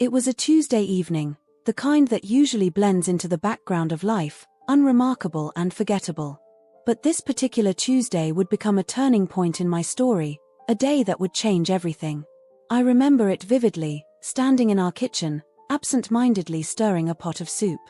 It was a Tuesday evening, the kind that usually blends into the background of life, unremarkable and forgettable. But this particular Tuesday would become a turning point in my story, a day that would change everything. I remember it vividly, standing in our kitchen, absent-mindedly stirring a pot of soup.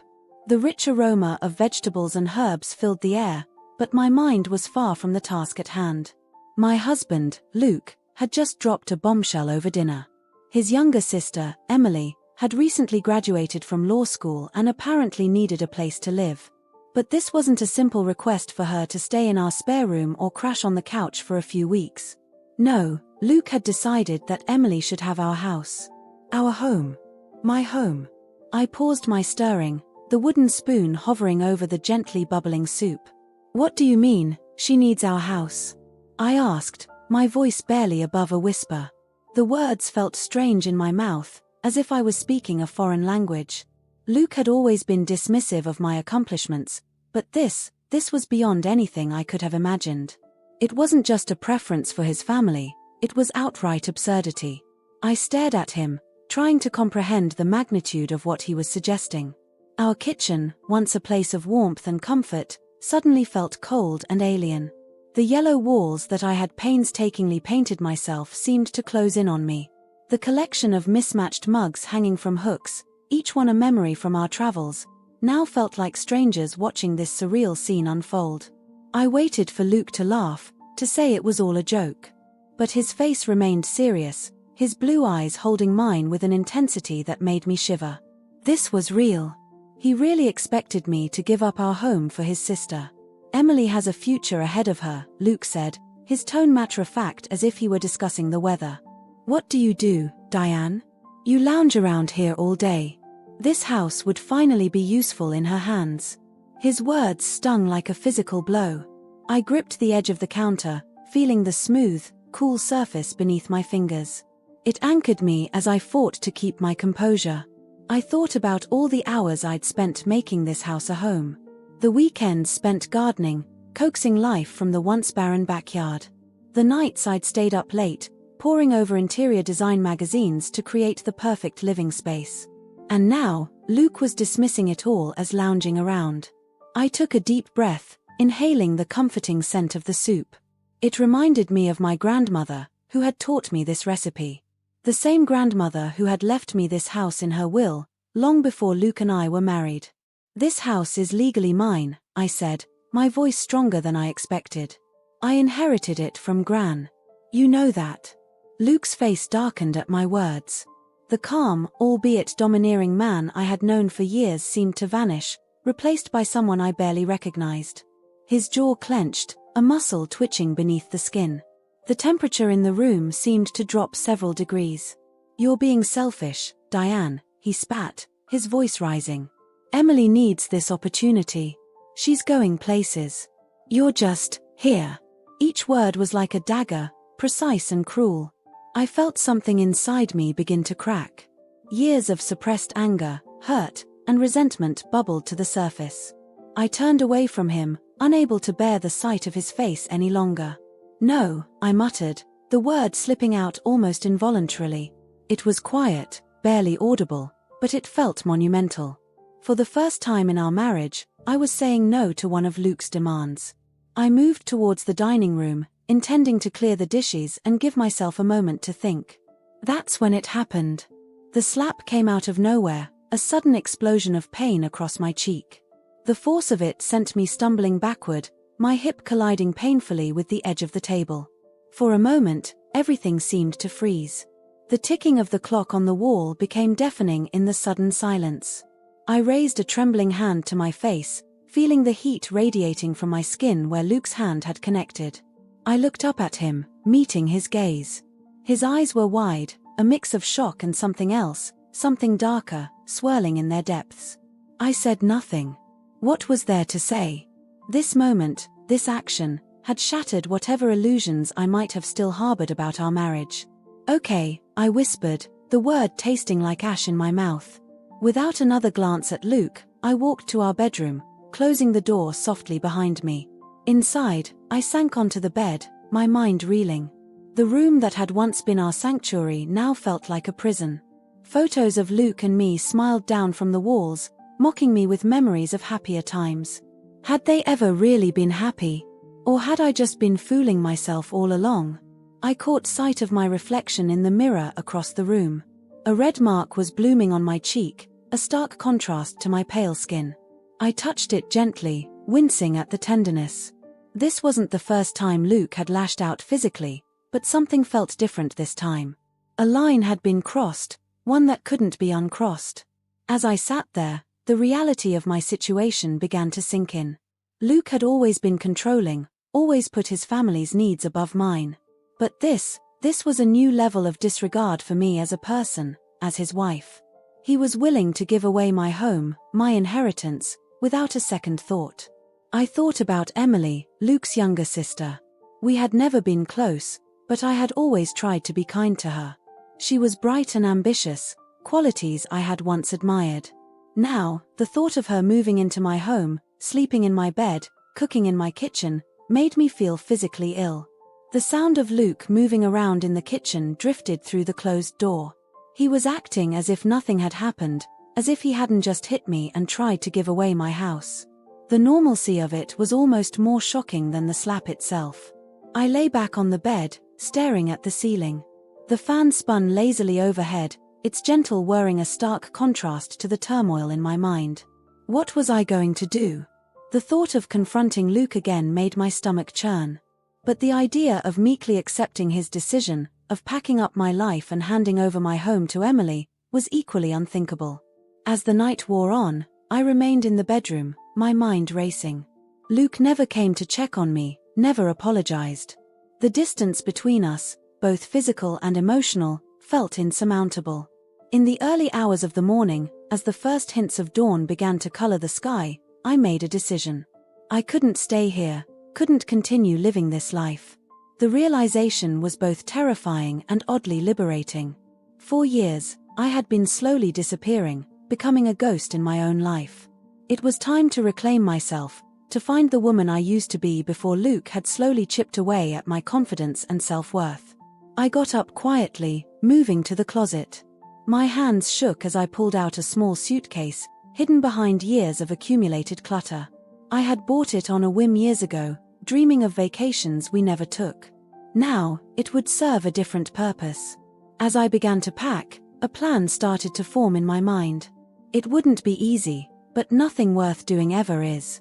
The rich aroma of vegetables and herbs filled the air, but my mind was far from the task at hand. My husband, Luke, had just dropped a bombshell over dinner. His younger sister, Emily, had recently graduated from law school and apparently needed a place to live. But this wasn't a simple request for her to stay in our spare room or crash on the couch for a few weeks. No, Luke had decided that Emily should have our house. Our home. My home. I paused my stirring, the wooden spoon hovering over the gently bubbling soup. What do you mean, she needs our house? I asked, my voice barely above a whisper. The words felt strange in my mouth, as if I was speaking a foreign language. Luke had always been dismissive of my accomplishments, but this was beyond anything I could have imagined. It wasn't just a preference for his family, it was outright absurdity. I stared at him, trying to comprehend the magnitude of what he was suggesting. Our kitchen, once a place of warmth and comfort, suddenly felt cold and alien. The yellow walls that I had painstakingly painted myself seemed to close in on me. The collection of mismatched mugs hanging from hooks, each one a memory from our travels, now felt like strangers watching this surreal scene unfold. I waited for Luke to laugh, to say it was all a joke. But his face remained serious, his blue eyes holding mine with an intensity that made me shiver. This was real. He really expected me to give up our home for his sister. Emily has a future ahead of her, Luke said, his tone matter-of-fact as if he were discussing the weather. What do you do, Diane? You lounge around here all day. This house would finally be useful in her hands. His words stung like a physical blow. I gripped the edge of the counter, feeling the smooth, cool surface beneath my fingers. It anchored me as I fought to keep my composure. I thought about all the hours I'd spent making this house a home. The weekends spent gardening, coaxing life from the once barren backyard. The nights I'd stayed up late, poring over interior design magazines to create the perfect living space. And now, Luke was dismissing it all as lounging around. I took a deep breath, inhaling the comforting scent of the soup. It reminded me of my grandmother, who had taught me this recipe. The same grandmother who had left me this house in her will, long before Luke and I were married. This house is legally mine, I said, my voice stronger than I expected. I inherited it from Gran. You know that. Luke's face darkened at my words. The calm, albeit domineering man I had known for years seemed to vanish, replaced by someone I barely recognized. His jaw clenched, a muscle twitching beneath the skin. The temperature in the room seemed to drop several degrees. You're being selfish, Diane, he spat, his voice rising. Emily needs this opportunity. She's going places. You're just here. Each word was like a dagger, precise and cruel. I felt something inside me begin to crack. Years of suppressed anger, hurt, and resentment bubbled to the surface. I turned away from him, unable to bear the sight of his face any longer. No, I muttered, the word slipping out almost involuntarily. It was quiet, barely audible, but it felt monumental. For the first time in our marriage, I was saying no to one of Luke's demands. I moved towards the dining room, intending to clear the dishes and give myself a moment to think. That's when it happened. The slap came out of nowhere, a sudden explosion of pain across my cheek. The force of it sent me stumbling backward, my hip colliding painfully with the edge of the table. For a moment, everything seemed to freeze. The ticking of the clock on the wall became deafening in the sudden silence. I raised a trembling hand to my face, feeling the heat radiating from my skin where Luke's hand had connected. I looked up at him, meeting his gaze. His eyes were wide, a mix of shock and something else, something darker, swirling in their depths. I said nothing. What was there to say? This moment, this action, had shattered whatever illusions I might have still harbored about our marriage. Okay, I whispered, the word tasting like ash in my mouth. Without another glance at Luke, I walked to our bedroom, closing the door softly behind me. Inside, I sank onto the bed, my mind reeling. The room that had once been our sanctuary now felt like a prison. Photos of Luke and me smiled down from the walls, mocking me with memories of happier times. Had they ever really been happy? Or had I just been fooling myself all along? I caught sight of my reflection in the mirror across the room. A red mark was blooming on my cheek, a stark contrast to my pale skin. I touched it gently, wincing at the tenderness. This wasn't the first time Luke had lashed out physically, but something felt different this time. A line had been crossed, one that couldn't be uncrossed. As I sat there, the reality of my situation began to sink in. Luke had always been controlling, always put his family's needs above mine. But this was a new level of disregard for me as a person, as his wife. He was willing to give away my home, my inheritance, without a second thought. I thought about Emily, Luke's younger sister. We had never been close, but I had always tried to be kind to her. She was bright and ambitious, qualities I had once admired. Now, the thought of her moving into my home, sleeping in my bed, cooking in my kitchen, made me feel physically ill. The sound of Luke moving around in the kitchen drifted through the closed door. He was acting as if nothing had happened, as if he hadn't just hit me and tried to give away my house. The normalcy of it was almost more shocking than the slap itself. I lay back on the bed, staring at the ceiling. The fan spun lazily overhead, its gentle whirring a stark contrast to the turmoil in my mind. What was I going to do? The thought of confronting Luke again made my stomach churn. But the idea of meekly accepting his decision, of packing up my life and handing over my home to Emily, was equally unthinkable. As the night wore on, I remained in the bedroom, my mind racing. Luke never came to check on me, never apologized. The distance between us, both physical and emotional, felt insurmountable. In the early hours of the morning, as the first hints of dawn began to color the sky, I made a decision. I couldn't stay here, couldn't continue living this life. The realization was both terrifying and oddly liberating. For years, I had been slowly disappearing, becoming a ghost in my own life. It was time to reclaim myself, to find the woman I used to be before Luke had slowly chipped away at my confidence and self-worth. I got up quietly, moving to the closet. My hands shook as I pulled out a small suitcase, hidden behind years of accumulated clutter. I had bought it on a whim years ago, dreaming of vacations we never took. Now, it would serve a different purpose. As I began to pack, a plan started to form in my mind. It wouldn't be easy, but nothing worth doing ever is.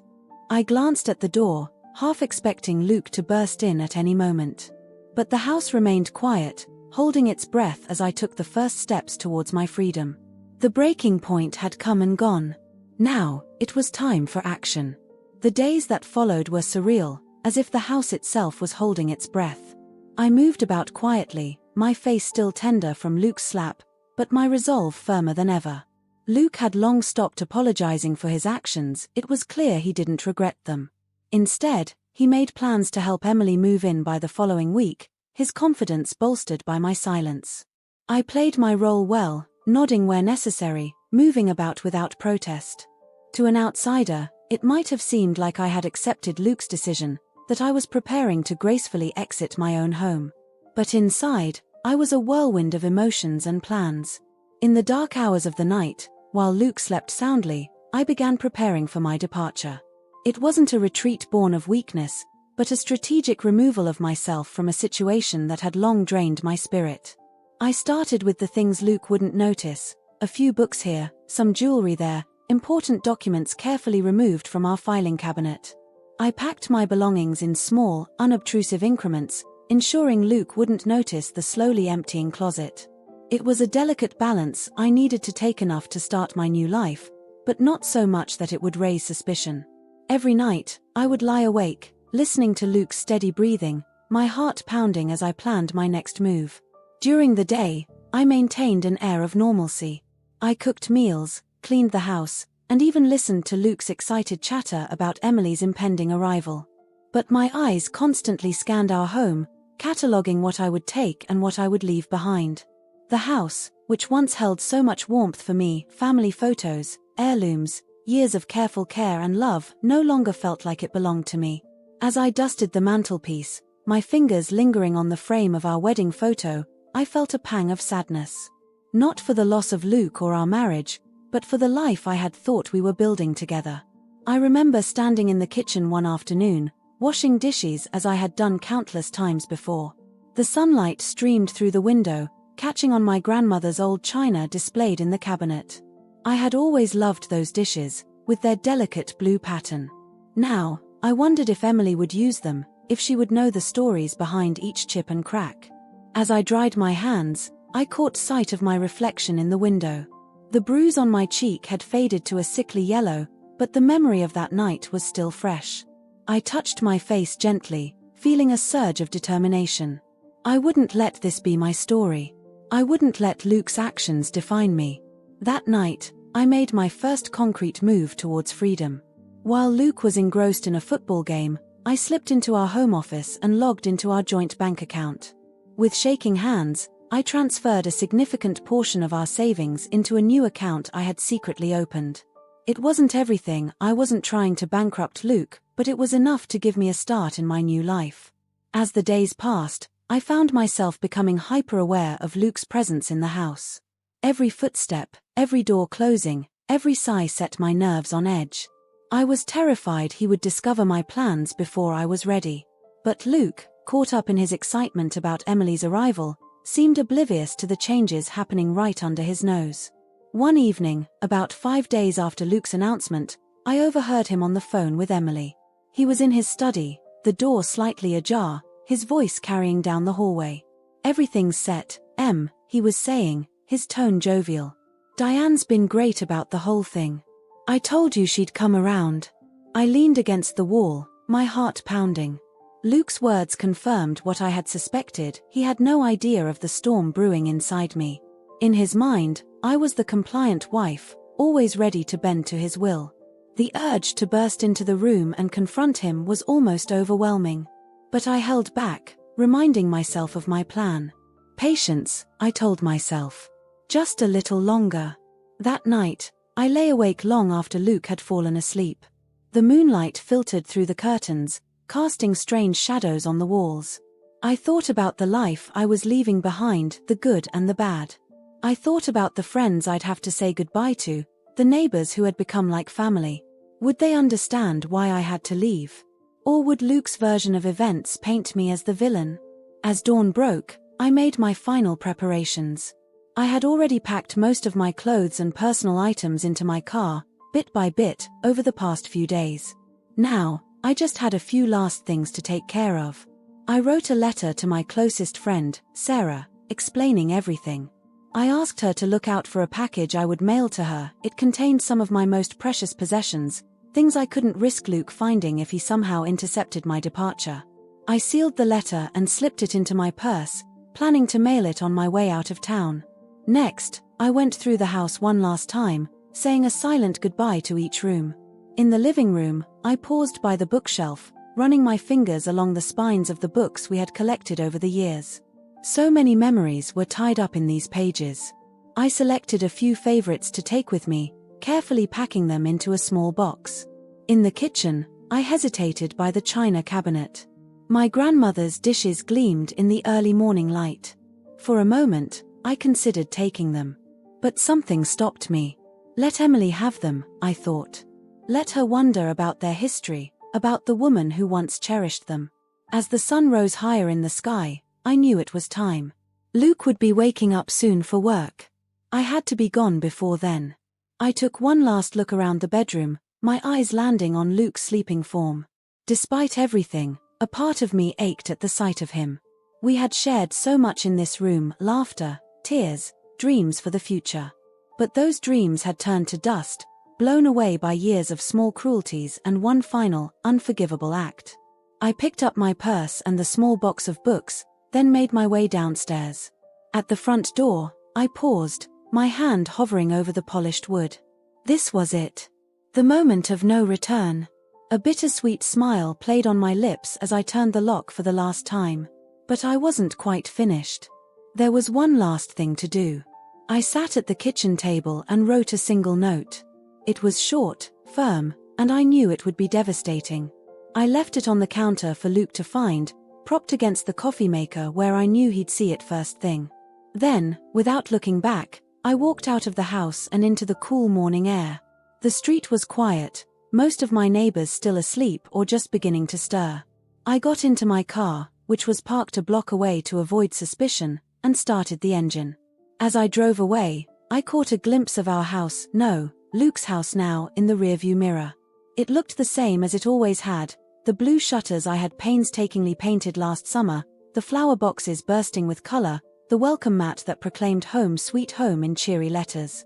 I glanced at the door, half expecting Luke to burst in at any moment. But the house remained quiet, holding its breath as I took the first steps towards my freedom. The breaking point had come and gone. Now, it was time for action. The days that followed were surreal, as if the house itself was holding its breath. I moved about quietly, my face still tender from Luke's slap, but my resolve firmer than ever. Luke had long stopped apologizing for his actions. It was clear he didn't regret them. Instead, he made plans to help Emily move in by the following week, his confidence bolstered by my silence. I played my role well, nodding where necessary, moving about without protest. To an outsider, it might have seemed like I had accepted Luke's decision, that I was preparing to gracefully exit my own home. But inside, I was a whirlwind of emotions and plans. In the dark hours of the night, while Luke slept soundly, I began preparing for my departure. It wasn't a retreat born of weakness, but a strategic removal of myself from a situation that had long drained my spirit. I started with the things Luke wouldn't notice: a few books here, some jewelry there, important documents carefully removed from our filing cabinet. I packed my belongings in small, unobtrusive increments, ensuring Luke wouldn't notice the slowly emptying closet. It was a delicate balance. I needed to take enough to start my new life, but not so much that it would raise suspicion. Every night, I would lie awake, listening to Luke's steady breathing, my heart pounding as I planned my next move. During the day, I maintained an air of normalcy. I cooked meals, cleaned the house, and even listened to Luke's excited chatter about Emily's impending arrival. But my eyes constantly scanned our home, cataloging what I would take and what I would leave behind. The house, which once held so much warmth for me, family photos, heirlooms, years of careful care and love, no longer felt like it belonged to me. As I dusted the mantelpiece, my fingers lingering on the frame of our wedding photo, I felt a pang of sadness. Not for the loss of Luke or our marriage, but for the life I had thought we were building together. I remember standing in the kitchen one afternoon, washing dishes as I had done countless times before. The sunlight streamed through the window, catching on my grandmother's old china displayed in the cabinet. I had always loved those dishes, with their delicate blue pattern. Now, I wondered if Emily would use them, if she would know the stories behind each chip and crack. As I dried my hands, I caught sight of my reflection in the window. The bruise on my cheek had faded to a sickly yellow, but the memory of that night was still fresh. I touched my face gently, feeling a surge of determination. I wouldn't let this be my story. I wouldn't let Luke's actions define me. That night, I made my first concrete move towards freedom. While Luke was engrossed in a football game, I slipped into our home office and logged into our joint bank account. With shaking hands, I transferred a significant portion of our savings into a new account I had secretly opened. It wasn't everything, I wasn't trying to bankrupt Luke, but it was enough to give me a start in my new life. As the days passed, I found myself becoming hyper-aware of Luke's presence in the house. Every footstep, every door closing, every sigh set my nerves on edge. I was terrified he would discover my plans before I was ready. But Luke, caught up in his excitement about Emily's arrival, seemed oblivious to the changes happening right under his nose. One evening, about 5 days after Luke's announcement, I overheard him on the phone with Emily. He was in his study, the door slightly ajar, his voice carrying down the hallway. "Everything's set, Em," he was saying, his tone jovial. "Diane's been great about the whole thing. I told you she'd come around." I leaned against the wall, my heart pounding. Luke's words confirmed what I had suspected. He had no idea of the storm brewing inside me. In his mind, I was the compliant wife, always ready to bend to his will. The urge to burst into the room and confront him was almost overwhelming. But I held back, reminding myself of my plan. Patience, I told myself. Just a little longer. That night, I lay awake long after Luke had fallen asleep. The moonlight filtered through the curtains, casting strange shadows on the walls. I thought about the life I was leaving behind, the good and the bad. I thought about the friends I'd have to say goodbye to, the neighbors who had become like family. Would they understand why I had to leave? Or would Luke's version of events paint me as the villain? As dawn broke, I made my final preparations. I had already packed most of my clothes and personal items into my car, bit by bit, over the past few days. Now, I just had a few last things to take care of. I wrote a letter to my closest friend, Sarah, explaining everything. I asked her to look out for a package I would mail to her. It contained some of my most precious possessions, things I couldn't risk Luke finding if he somehow intercepted my departure. I sealed the letter and slipped it into my purse, planning to mail it on my way out of town. Next, I went through the house one last time, saying a silent goodbye to each room. In the living room, I paused by the bookshelf, running my fingers along the spines of the books we had collected over the years. So many memories were tied up in these pages. I selected a few favorites to take with me, carefully packing them into a small box. In the kitchen, I hesitated by the china cabinet. My grandmother's dishes gleamed in the early morning light. For a moment, I considered taking them. But something stopped me. Let Emily have them, I thought. Let her wonder about their history, about the woman who once cherished them. As the sun rose higher in the sky, I knew it was time. Luke would be waking up soon for work. I had to be gone before then. I took one last look around the bedroom, my eyes landing on Luke's sleeping form. Despite everything, a part of me ached at the sight of him. We had shared so much in this room, laughter, tears, dreams for the future. But those dreams had turned to dust, blown away by years of small cruelties and one final, unforgivable act. I picked up my purse and the small box of books, then made my way downstairs. At the front door, I paused, my hand hovering over the polished wood. This was it. The moment of no return. A bittersweet smile played on my lips as I turned the lock for the last time. But I wasn't quite finished. There was one last thing to do. I sat at the kitchen table and wrote a single note. It was short, firm, and I knew it would be devastating. I left it on the counter for Luke to find, propped against the coffee maker where I knew he'd see it first thing. Then, without looking back, I walked out of the house and into the cool morning air. The street was quiet, most of my neighbors still asleep or just beginning to stir. I got into my car, which was parked a block away to avoid suspicion, and started the engine. As I drove away, I caught a glimpse of our house, no, Luke's house now, in the rearview mirror. It looked the same as it always had, the blue shutters I had painstakingly painted last summer, the flower boxes bursting with color, the welcome mat that proclaimed home sweet home in cheery letters.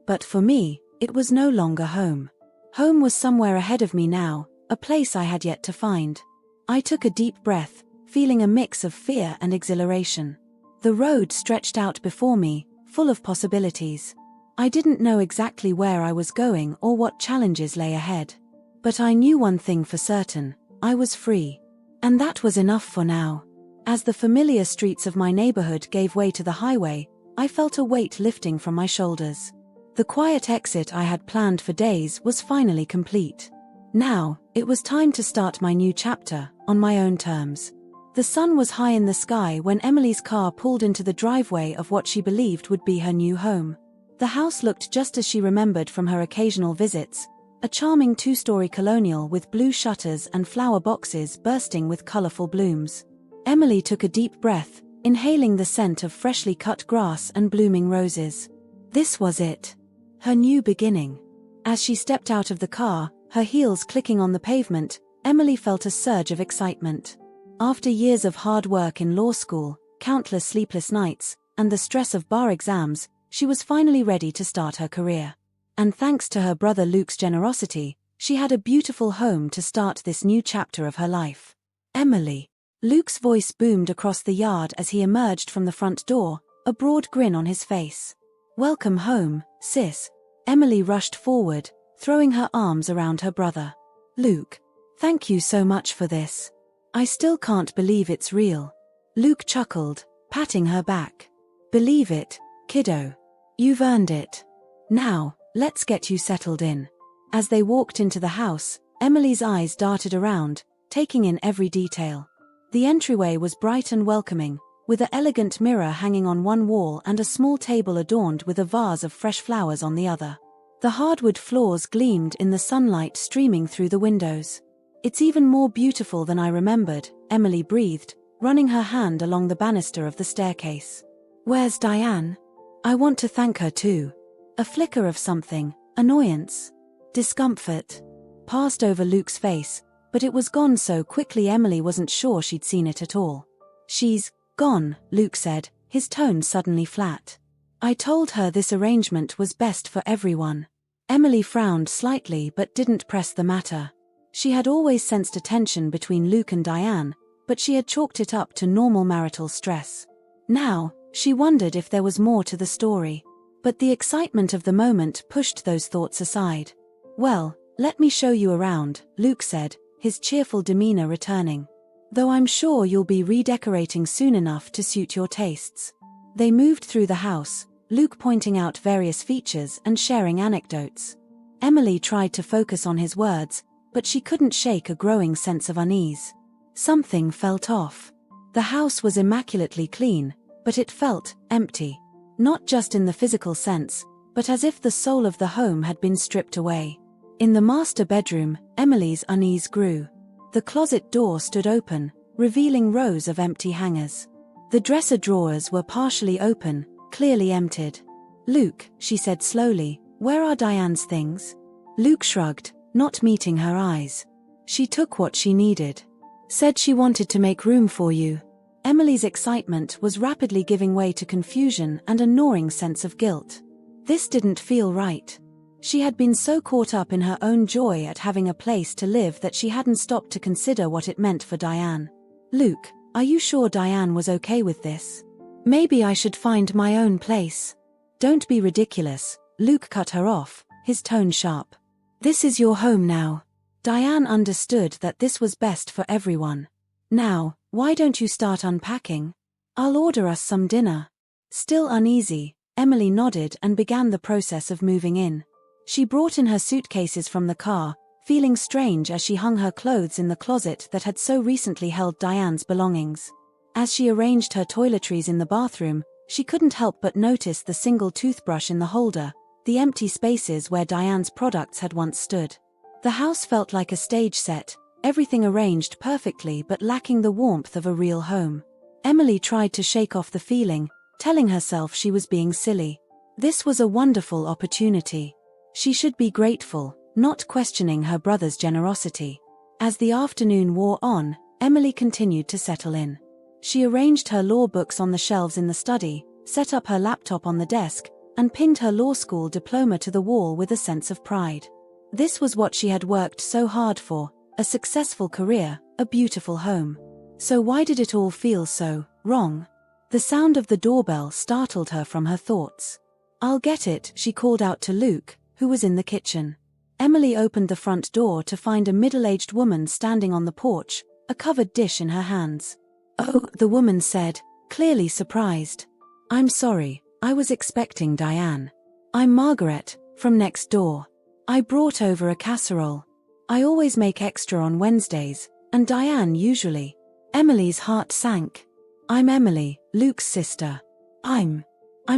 But for me, it was no longer home. Home was somewhere ahead of me now, a place I had yet to find. I took a deep breath, feeling a mix of fear and exhilaration. The road stretched out before me, full of possibilities. I didn't know exactly where I was going or what challenges lay ahead. But I knew one thing for certain, I was free. And that was enough for now. As the familiar streets of my neighborhood gave way to the highway, I felt a weight lifting from my shoulders. The quiet exit I had planned for days was finally complete. Now, it was time to start my new chapter, on my own terms. The sun was high in the sky when Emily's car pulled into the driveway of what she believed would be her new home. The house looked just as she remembered from her occasional visits, a charming two-story colonial with blue shutters and flower boxes bursting with colorful blooms. Emily took a deep breath, inhaling the scent of freshly cut grass and blooming roses. This was it. Her new beginning. As she stepped out of the car, her heels clicking on the pavement, Emily felt a surge of excitement. After years of hard work in law school, countless sleepless nights, and the stress of bar exams, she was finally ready to start her career. And thanks to her brother Luke's generosity, she had a beautiful home to start this new chapter of her life. Emily. Luke's voice boomed across the yard as he emerged from the front door, a broad grin on his face. Welcome home, sis. Emily rushed forward, throwing her arms around her brother. Luke. Thank you so much for this. I still can't believe it's real. Luke chuckled, patting her back. Believe it, kiddo. You've earned it. Now, let's get you settled in. As they walked into the house, Emily's eyes darted around, taking in every detail. The entryway was bright and welcoming, with an elegant mirror hanging on one wall and a small table adorned with a vase of fresh flowers on the other. The hardwood floors gleamed in the sunlight streaming through the windows. It's even more beautiful than I remembered, Emily breathed, running her hand along the banister of the staircase. Where's Diane? I want to thank her too. A flicker of something, annoyance, discomfort, passed over Luke's face, but it was gone so quickly Emily wasn't sure she'd seen it at all. She's gone, Luke said, his tone suddenly flat. I told her this arrangement was best for everyone. Emily frowned slightly but didn't press the matter. She had always sensed a tension between Luke and Diane, but she had chalked it up to normal marital stress. Now, she wondered if there was more to the story. But the excitement of the moment pushed those thoughts aside. Well, let me show you around, Luke said, his cheerful demeanor returning. Though I'm sure you'll be redecorating soon enough to suit your tastes. They moved through the house, Luke pointing out various features and sharing anecdotes. Emily tried to focus on his words, but she couldn't shake a growing sense of unease. Something felt off. The house was immaculately clean, but it felt empty. Not just in the physical sense, but as if the soul of the home had been stripped away. In the master bedroom, Emily's unease grew. The closet door stood open, revealing rows of empty hangers. The dresser drawers were partially open, clearly emptied. Luke, she said slowly, where are Diane's things? Luke shrugged, not meeting her eyes. She took what she needed. Said she wanted to make room for you. Emily's excitement was rapidly giving way to confusion and a gnawing sense of guilt. This didn't feel right. She had been so caught up in her own joy at having a place to live that she hadn't stopped to consider what it meant for Diane. Luke, are you sure Diane was okay with this? Maybe I should find my own place. Don't be ridiculous, Luke cut her off, his tone sharp. This is your home now. Diane understood that this was best for everyone. Now, why don't you start unpacking? I'll order us some dinner. Still uneasy, Emily nodded and began the process of moving in. She brought in her suitcases from the car, feeling strange as she hung her clothes in the closet that had so recently held Diane's belongings. As she arranged her toiletries in the bathroom, She couldn't help but notice the single toothbrush in the holder, the empty spaces where Diane's products had once stood. The house felt like a stage set, everything arranged perfectly but lacking the warmth of a real home. Emily tried to shake off the feeling, telling herself she was being silly. This was a wonderful opportunity. She should be grateful, not questioning her brother's generosity. As the afternoon wore on, Emily continued to settle in. She arranged her law books on the shelves in the study, set up her laptop on the desk, and pinned her law school diploma to the wall with a sense of pride. This was what she had worked so hard for, a successful career, a beautiful home. So why did it all feel so wrong? The sound of the doorbell startled her from her thoughts. "I'll get it," she called out to Luke, who was in the kitchen. Emily opened the front door to find a middle-aged woman standing on the porch, a covered dish in her hands. "Oh," the woman said, clearly surprised. "I'm sorry, I was expecting Diane. I'm Margaret, from next door. I brought over a casserole. I always make extra on Wednesdays, and Diane usually." Emily's heart sank. "I'm Emily, Luke's sister. I'm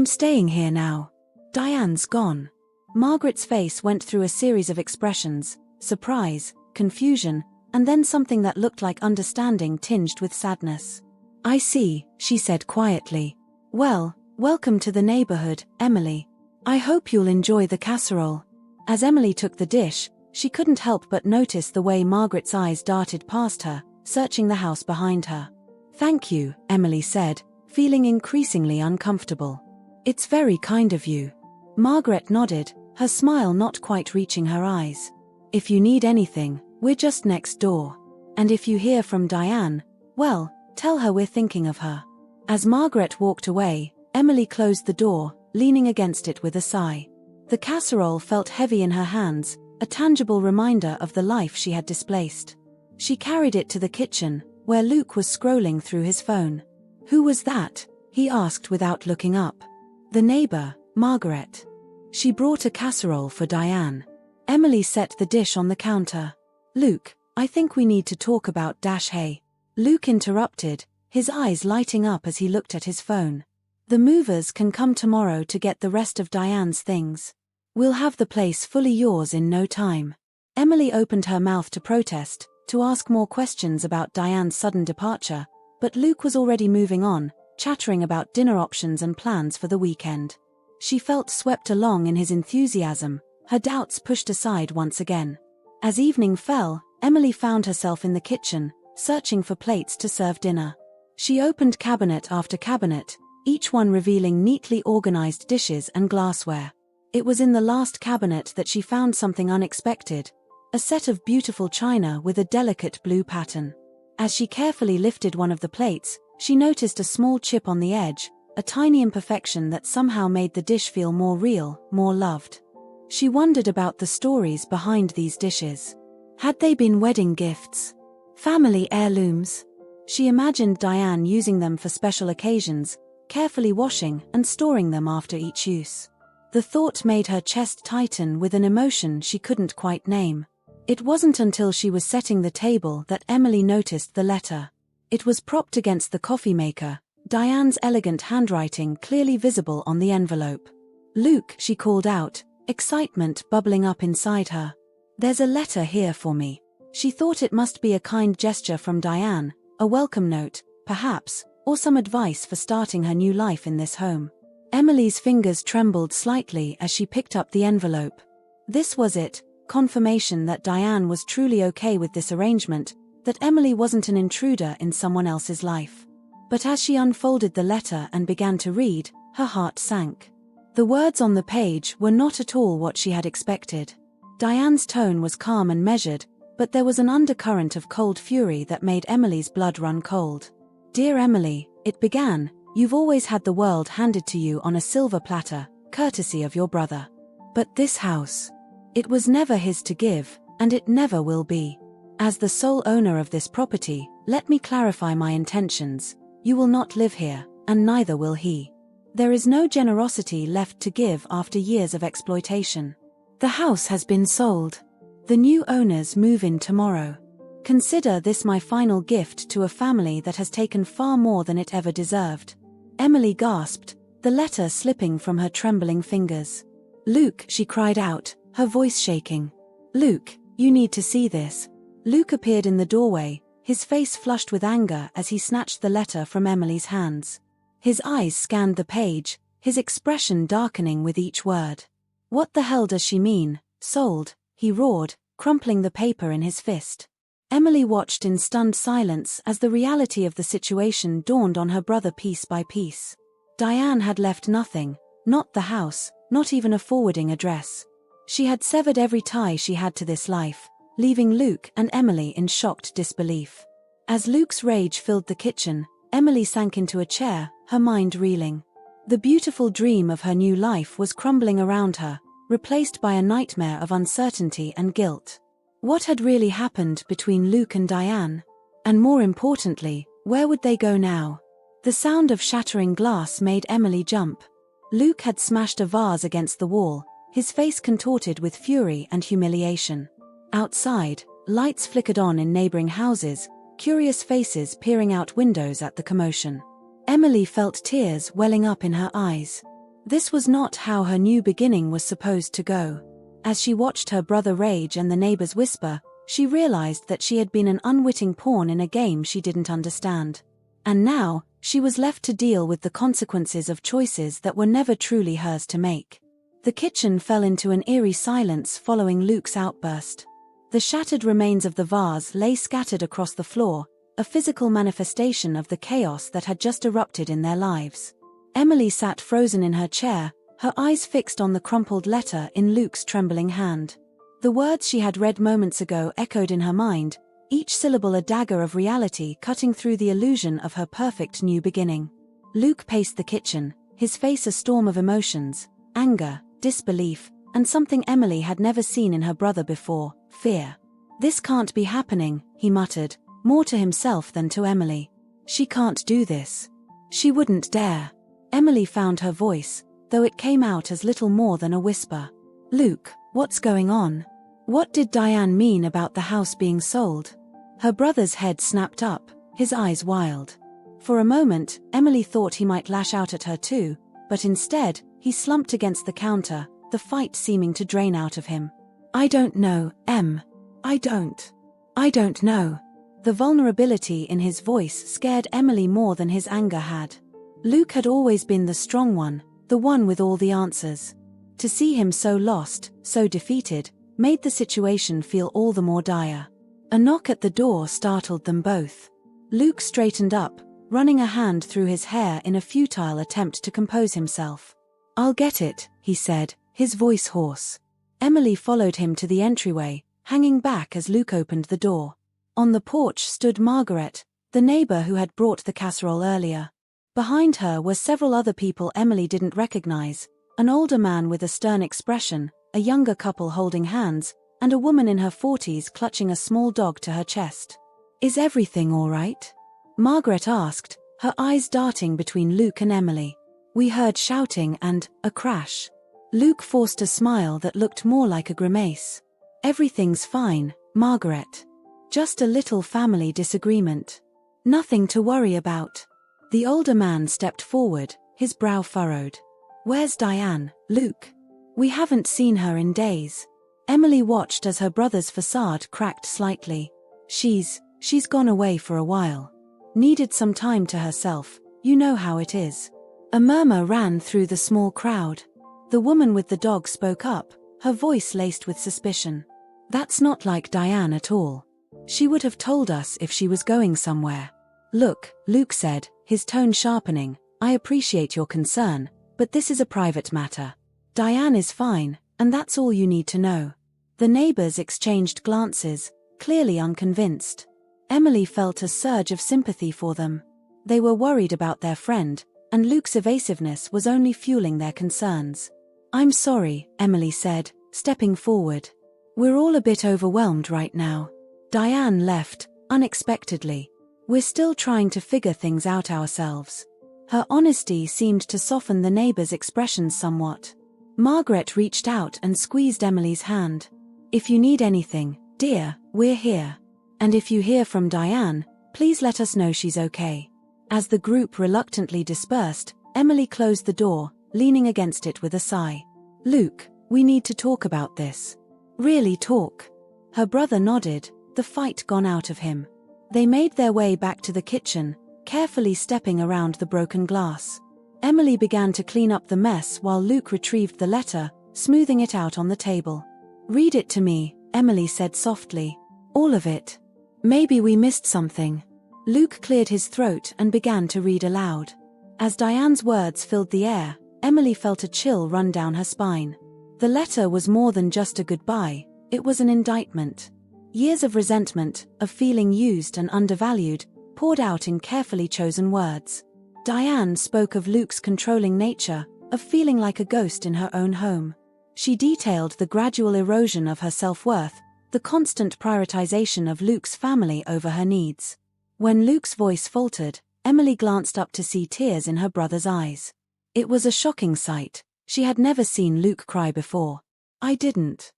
staying here now. Diane's gone." Margaret's face went through a series of expressions: surprise, confusion, and then something that looked like understanding tinged with sadness. "I see," she said quietly. "Well, welcome to the neighborhood, Emily. I hope you'll enjoy the casserole." As Emily took the dish, she couldn't help but notice the way Margaret's eyes darted past her, searching the house behind her. "Thank you," Emily said, feeling increasingly uncomfortable. "It's very kind of you." Margaret nodded, her smile not quite reaching her eyes. "If you need anything, we're just next door. And if you hear from Diane, well, tell her we're thinking of her." As Margaret walked away, Emily closed the door, leaning against it with a sigh. The casserole felt heavy in her hands, a tangible reminder of the life she had displaced. She carried it to the kitchen, where Luke was scrolling through his phone. "Who was that?" he asked without looking up. "The neighbor, Margaret. She brought a casserole for Diane." Emily set the dish on the counter. "Luke, I think we need to talk about Hay." Luke interrupted, his eyes lighting up as he looked at his phone. "The movers can come tomorrow to get the rest of Diane's things. We'll have the place fully yours in no time." Emily opened her mouth to protest, to ask more questions about Diane's sudden departure, but Luke was already moving on, chattering about dinner options and plans for the weekend. She felt swept along in his enthusiasm, her doubts pushed aside once again. As evening fell, Emily found herself in the kitchen, searching for plates to serve dinner. She opened cabinet after cabinet, each one revealing neatly organized dishes and glassware. It was in the last cabinet that she found something unexpected, a set of beautiful china with a delicate blue pattern. As she carefully lifted one of the plates, she noticed a small chip on the edge, a tiny imperfection that somehow made the dish feel more real, more loved. She wondered about the stories behind these dishes. Had they been wedding gifts? Family heirlooms? She imagined Diane using them for special occasions, carefully washing and storing them after each use. The thought made her chest tighten with an emotion she couldn't quite name. It wasn't until she was setting the table that Emily noticed the letter. It was propped against the coffee maker, Diane's elegant handwriting clearly visible on the envelope. "Luke," she called out, excitement bubbling up inside her. "There's a letter here for me." She thought it must be a kind gesture from Diane, a welcome note, perhaps, or some advice for starting her new life in this home. Emily's fingers trembled slightly as she picked up the envelope. This was it, confirmation that Diane was truly okay with this arrangement, that Emily wasn't an intruder in someone else's life. But as she unfolded the letter and began to read, her heart sank. The words on the page were not at all what she had expected. Diane's tone was calm and measured, but there was an undercurrent of cold fury that made Emily's blood run cold. "Dear Emily," it began, "you've always had the world handed to you on a silver platter, courtesy of your brother. But this house, it was never his to give, and it never will be. As the sole owner of this property, let me clarify my intentions. You will not live here, and neither will he. There is no generosity left to give after years of exploitation. The house has been sold. The new owners move in tomorrow. Consider this my final gift to a family that has taken far more than it ever deserved." Emily gasped, the letter slipping from her trembling fingers. "Luke," she cried out, her voice shaking. "Luke, you need to see this." Luke appeared in the doorway, his face flushed with anger as he snatched the letter from Emily's hands. His eyes scanned the page, his expression darkening with each word. "What the hell does she mean? Sold?" he roared, crumpling the paper in his fist. Emily watched in stunned silence as the reality of the situation dawned on her brother piece by piece. Diane had left nothing, not the house, not even a forwarding address. She had severed every tie she had to this life, leaving Luke and Emily in shocked disbelief. As Luke's rage filled the kitchen, Emily sank into a chair, her mind reeling. The beautiful dream of her new life was crumbling around her, replaced by a nightmare of uncertainty and guilt. What had really happened between Luke and Diane? And more importantly, where would they go now? The sound of shattering glass made Emily jump. Luke had smashed a vase against the wall, his face contorted with fury and humiliation. Outside, lights flickered on in neighboring houses, curious faces peering out windows at the commotion. Emily felt tears welling up in her eyes. This was not how her new beginning was supposed to go. As she watched her brother rage and the neighbors whisper, she realized that she had been an unwitting pawn in a game she didn't understand. And now, she was left to deal with the consequences of choices that were never truly hers to make. The kitchen fell into an eerie silence following Luke's outburst. The shattered remains of the vase lay scattered across the floor, a physical manifestation of the chaos that had just erupted in their lives. Emily sat frozen in her chair, her eyes fixed on the crumpled letter in Luke's trembling hand. The words she had read moments ago echoed in her mind, each syllable a dagger of reality cutting through the illusion of her perfect new beginning. Luke paced the kitchen, his face a storm of emotions, anger, disbelief, and something Emily had never seen in her brother before, fear. "This can't be happening," he muttered, more to himself than to Emily. "She can't do this. She wouldn't dare." Emily found her voice, though it came out as little more than a whisper. "Luke, what's going on? What did Diane mean about the house being sold?" Her brother's head snapped up, his eyes wild. For a moment, Emily thought he might lash out at her too, but instead, he slumped against the counter, the fight seeming to drain out of him. "I don't know, Em. I don't know." The vulnerability in his voice scared Emily more than his anger had. Luke had always been the strong one, the one with all the answers. To see him so lost, so defeated, made the situation feel all the more dire. A knock at the door startled them both. Luke straightened up, running a hand through his hair in a futile attempt to compose himself. "I'll get it," he said, his voice hoarse. Emily followed him to the entryway, hanging back as Luke opened the door. On the porch stood Margaret, the neighbor who had brought the casserole earlier. Behind her were several other people Emily didn't recognize, an older man with a stern expression, a younger couple holding hands, and a woman in her 40s clutching a small dog to her chest. "Is everything all right?" Margaret asked, her eyes darting between Luke and Emily. "We heard shouting and a crash." Luke forced a smile that looked more like a grimace. "Everything's fine, Margaret. Just a little family disagreement. Nothing to worry about." The older man stepped forward, his brow furrowed. "Where's Diane, Luke? We haven't seen her in days." Emily watched as her brother's facade cracked slightly. She's gone away for a while. Needed some time to herself, you know how it is." A murmur ran through the small crowd. The woman with the dog spoke up, her voice laced with suspicion. "That's not like Diane at all. She would have told us if she was going somewhere." "Look," Luke said, his tone sharpening, "I appreciate your concern, but this is a private matter. Diane is fine, and that's all you need to know." The neighbors exchanged glances, clearly unconvinced. Emily felt a surge of sympathy for them. They were worried about their friend, and Luke's evasiveness was only fueling their concerns. "I'm sorry," Emily said, stepping forward. "We're all a bit overwhelmed right now. Diane left, unexpectedly. We're still trying to figure things out ourselves." Her honesty seemed to soften the neighbors' expressions somewhat. Margaret reached out and squeezed Emily's hand. "If you need anything, dear, we're here. And if you hear from Diane, please let us know she's okay." As the group reluctantly dispersed, Emily closed the door, leaning against it with a sigh. Luke, we need to talk about this. Really talk. Her brother nodded, the fight gone out of him. They made their way back to the kitchen, carefully stepping around the broken glass. Emily began to clean up the mess while Luke retrieved the letter, smoothing it out on the table. Read it to me, Emily said softly. All of it. Maybe we missed something. Luke cleared his throat and began to read aloud. As Diane's words filled the air, Emily felt a chill run down her spine. The letter was more than just a goodbye, it was an indictment. Years of resentment, of feeling used and undervalued, poured out in carefully chosen words. Diane spoke of Luke's controlling nature, of feeling like a ghost in her own home. She detailed the gradual erosion of her self-worth, the constant prioritization of Luke's family over her needs. When Luke's voice faltered, Emily glanced up to see tears in her brother's eyes. It was a shocking sight. She had never seen Luke cry before. I didn't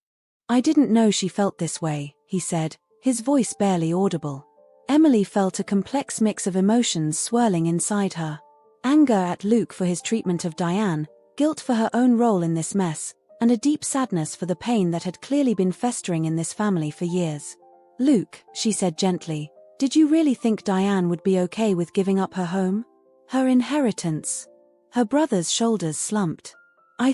know she felt this way, he said, his voice barely audible. Emily felt a complex mix of emotions swirling inside her. Anger at Luke for his treatment of Diane, guilt for her own role in this mess, and a deep sadness for the pain that had clearly been festering in this family for years. Luke, she said gently, did you really think Diane would be okay with giving up her home? Her inheritance? Her brother's shoulders slumped. I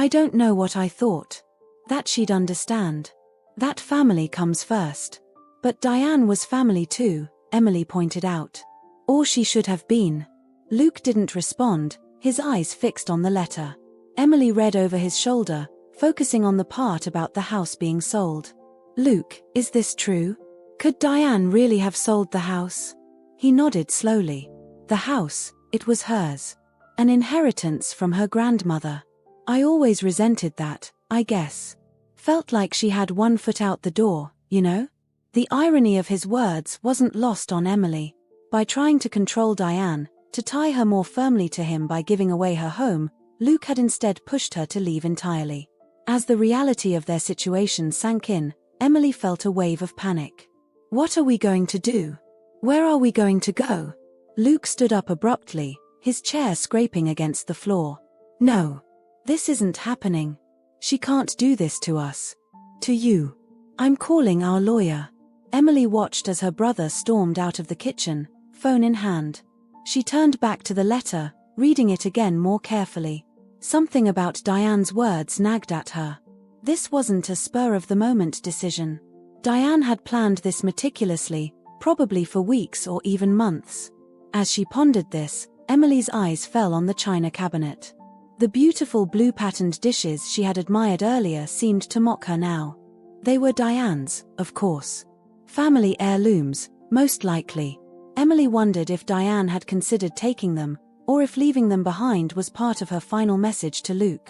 don't know what I thought. That she'd understand. That family comes first. But Diane was family too, Emily pointed out. Or she should have been. Luke didn't respond, his eyes fixed on the letter. Emily read over his shoulder, focusing on the part about the house being sold. Luke, is this true? Could Diane really have sold the house? He nodded slowly. The house, it was hers. An inheritance from her grandmother. I always resented that, I guess. Felt like she had one foot out the door, you know? The irony of his words wasn't lost on Emily. By trying to control Diane, to tie her more firmly to him by giving away her home, Luke had instead pushed her to leave entirely. As the reality of their situation sank in, Emily felt a wave of panic. What are we going to do? Where are we going to go? Luke stood up abruptly, his chair scraping against the floor. No. This isn't happening. She can't do this to us. To you. I'm calling our lawyer. Emily watched as her brother stormed out of the kitchen, phone in hand. She turned back to the letter, reading it again more carefully. Something about Diane's words nagged at her. This wasn't a spur-of-the-moment decision. Diane had planned this meticulously, probably for weeks or even months. As she pondered this, Emily's eyes fell on the china cabinet. The beautiful blue-patterned dishes she had admired earlier seemed to mock her now. They were Diane's, of course. Family heirlooms, most likely. Emily wondered if Diane had considered taking them, or if leaving them behind was part of her final message to Luke.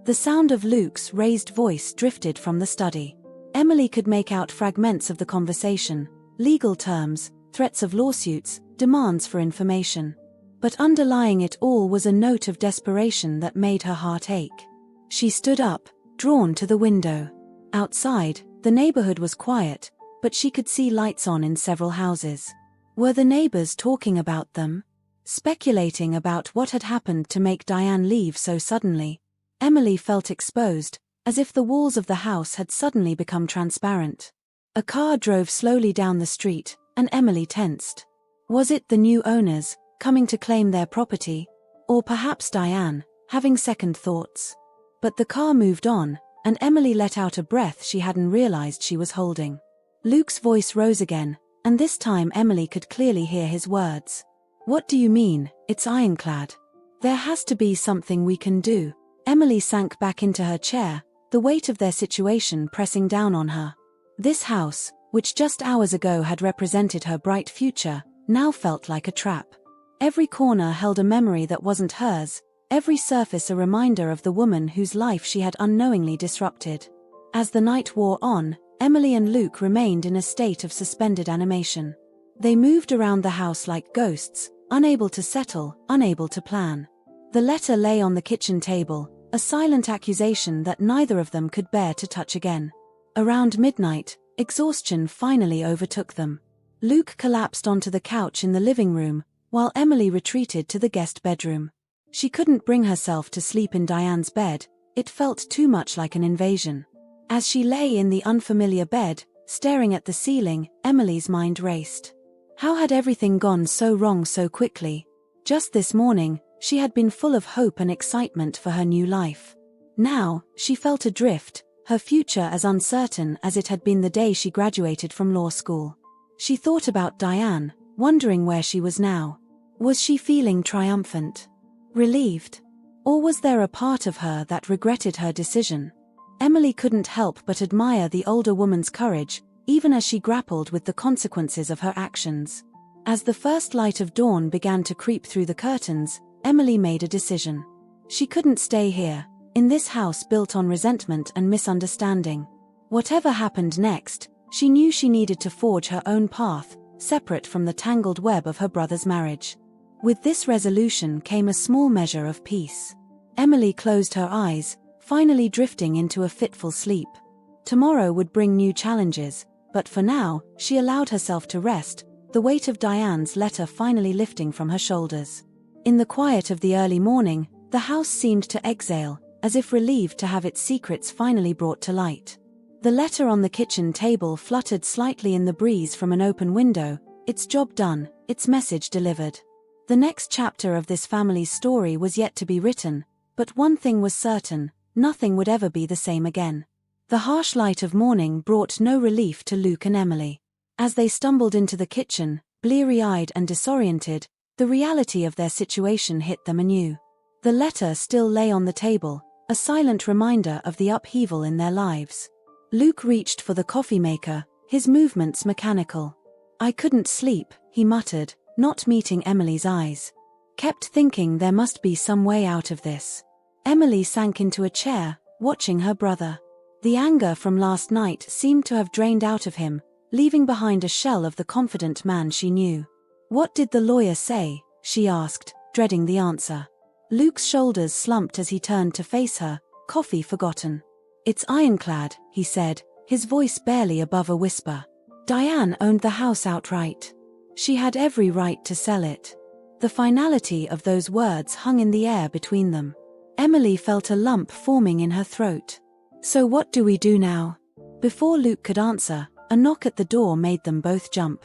The sound of Luke's raised voice drifted from the study. Emily could make out fragments of the conversation, legal terms, threats of lawsuits, demands for information. But underlying it all was a note of desperation that made her heart ache. She stood up, drawn to the window. Outside, the neighborhood was quiet, but she could see lights on in several houses. Were the neighbors talking about them? Speculating about what had happened to make Diane leave so suddenly? Emily felt exposed, as if the walls of the house had suddenly become transparent. A car drove slowly down the street, and Emily tensed. Was it the new owners, coming to claim their property? Or perhaps Diane, having second thoughts? But the car moved on, and Emily let out a breath she hadn't realized she was holding. Luke's voice rose again, and this time Emily could clearly hear his words. What do you mean, it's ironclad? There has to be something we can do. Emily sank back into her chair, the weight of their situation pressing down on her. This house, which just hours ago had represented her bright future, now felt like a trap. Every corner held a memory that wasn't hers, every surface a reminder of the woman whose life she had unknowingly disrupted. As the night wore on, Emily and Luke remained in a state of suspended animation. They moved around the house like ghosts, unable to settle, unable to plan. The letter lay on the kitchen table, a silent accusation that neither of them could bear to touch again. Around midnight, exhaustion finally overtook them. Luke collapsed onto the couch in the living room, while Emily retreated to the guest bedroom. She couldn't bring herself to sleep in Diane's bed, it felt too much like an invasion. As she lay in the unfamiliar bed, staring at the ceiling, Emily's mind raced. How had everything gone so wrong so quickly? Just this morning, she had been full of hope and excitement for her new life. Now, she felt adrift, her future as uncertain as it had been the day she graduated from law school. She thought about Diane, wondering where she was now. Was she feeling triumphant? Relieved? Or was there a part of her that regretted her decision? Emily couldn't help but admire the older woman's courage, even as she grappled with the consequences of her actions. As the first light of dawn began to creep through the curtains, Emily made a decision. She couldn't stay here, in this house built on resentment and misunderstanding. Whatever happened next, she knew she needed to forge her own path, separate from the tangled web of her brother's marriage. With this resolution came a small measure of peace. Emily closed her eyes, finally drifting into a fitful sleep. Tomorrow would bring new challenges, but for now, she allowed herself to rest, the weight of Diane's letter finally lifting from her shoulders. In the quiet of the early morning, the house seemed to exhale, as if relieved to have its secrets finally brought to light. The letter on the kitchen table fluttered slightly in the breeze from an open window, its job done, its message delivered. The next chapter of this family's story was yet to be written, but one thing was certain, nothing would ever be the same again. The harsh light of morning brought no relief to Luke and Emily. As they stumbled into the kitchen, bleary-eyed and disoriented, the reality of their situation hit them anew. The letter still lay on the table, a silent reminder of the upheaval in their lives. Luke reached for the coffee maker, his movements mechanical. "I couldn't sleep," he muttered, not meeting Emily's eyes. "Kept thinking there must be some way out of this." Emily sank into a chair, watching her brother. The anger from last night seemed to have drained out of him, leaving behind a shell of the confident man she knew. "What did the lawyer say?" she asked, dreading the answer. Luke's shoulders slumped as he turned to face her, coffee forgotten. "It's ironclad," he said, his voice barely above a whisper. Diane owned the house outright. She had every right to sell it. The finality of those words hung in the air between them. Emily felt a lump forming in her throat. "So what do we do now?" Before Luke could answer, a knock at the door made them both jump.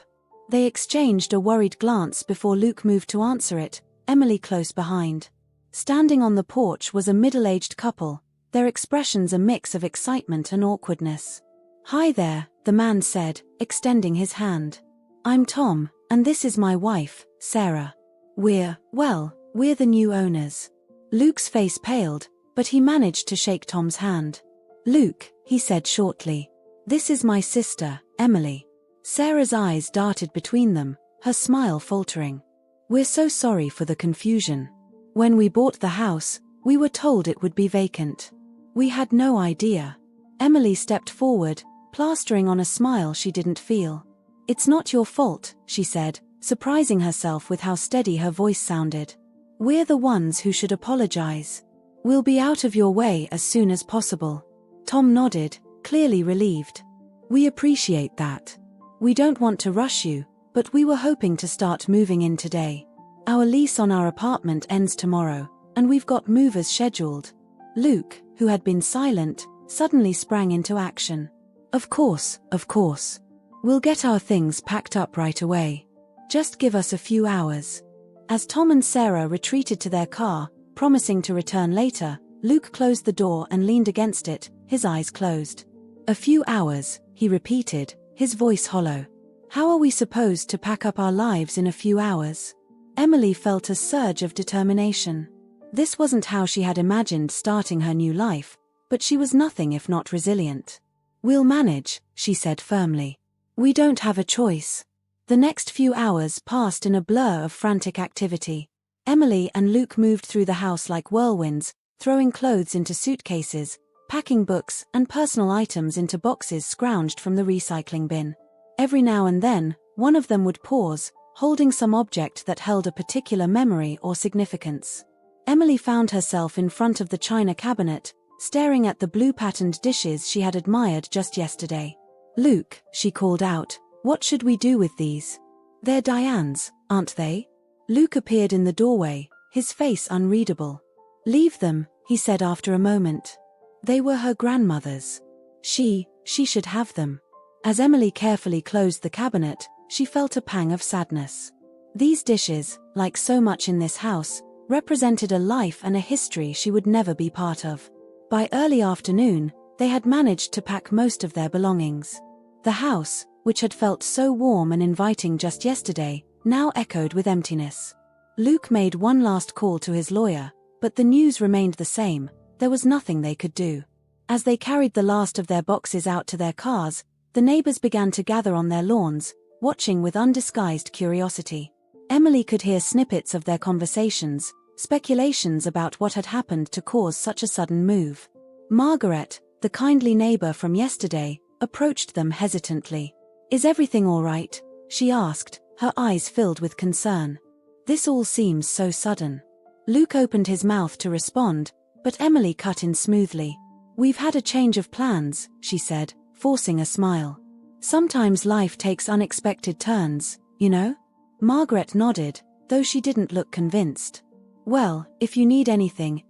They exchanged a worried glance before Luke moved to answer it, Emily close behind. Standing on the porch was a middle-aged couple, their expressions a mix of excitement and awkwardness. "Hi there," the man said, extending his hand. "I'm Tom, and this is my wife, Sarah. We're the new owners." Luke's face paled, but he managed to shake Tom's hand. "Luke," he said shortly. "This is my sister, Emily." Sarah's eyes darted between them, her smile faltering. "We're so sorry for the confusion. When we bought the house, we were told it would be vacant. We had no idea." Emily stepped forward, plastering on a smile she didn't feel. "It's not your fault," she said, surprising herself with how steady her voice sounded. "We're the ones who should apologize. We'll be out of your way as soon as possible." Tom nodded, clearly relieved. "We appreciate that. We don't want to rush you, but we were hoping to start moving in today. Our lease on our apartment ends tomorrow, and we've got movers scheduled." Luke, who had been silent, suddenly sprang into action. Of course. We'll get our things packed up right away. Just give us a few hours." As Tom and Sarah retreated to their car, promising to return later, Luke closed the door and leaned against it, his eyes closed. "A few hours," he repeated, his voice hollow. "How are we supposed to pack up our lives in a few hours?" Emily felt a surge of determination. This wasn't how she had imagined starting her new life, but she was nothing if not resilient. "We'll manage," she said firmly. "We don't have a choice." The next few hours passed in a blur of frantic activity. Emily and Luke moved through the house like whirlwinds, throwing clothes into suitcases, packing books and personal items into boxes scrounged from the recycling bin. Every now and then, one of them would pause, holding some object that held a particular memory or significance. Emily found herself in front of the china cabinet, staring at the blue-patterned dishes she had admired just yesterday. "Luke," she called out, "what should we do with these? They're Diane's, aren't they?" Luke appeared in the doorway, his face unreadable. "Leave them," he said after a moment. "They were her grandmother's. She should have them." As Emily carefully closed the cabinet, she felt a pang of sadness. These dishes, like so much in this house, represented a life and a history she would never be part of. By early afternoon, they had managed to pack most of their belongings. The house, which had felt so warm and inviting just yesterday, now echoed with emptiness. Luke made one last call to his lawyer, but the news remained the same. There was nothing they could do. As they carried the last of their boxes out to their cars, the neighbors began to gather on their lawns, watching with undisguised curiosity. Emily could hear snippets of their conversations, speculations about what had happened to cause such a sudden move. Margaret, the kindly neighbor from yesterday, approached them hesitantly. "Is everything all right?" she asked, her eyes filled with concern. "This all seems so sudden." Luke opened his mouth to respond, but Emily cut in smoothly. "We've had a change of plans," she said, forcing a smile. "Sometimes life takes unexpected turns, you know?" Margaret nodded, though she didn't look convinced. "Well, if you need anything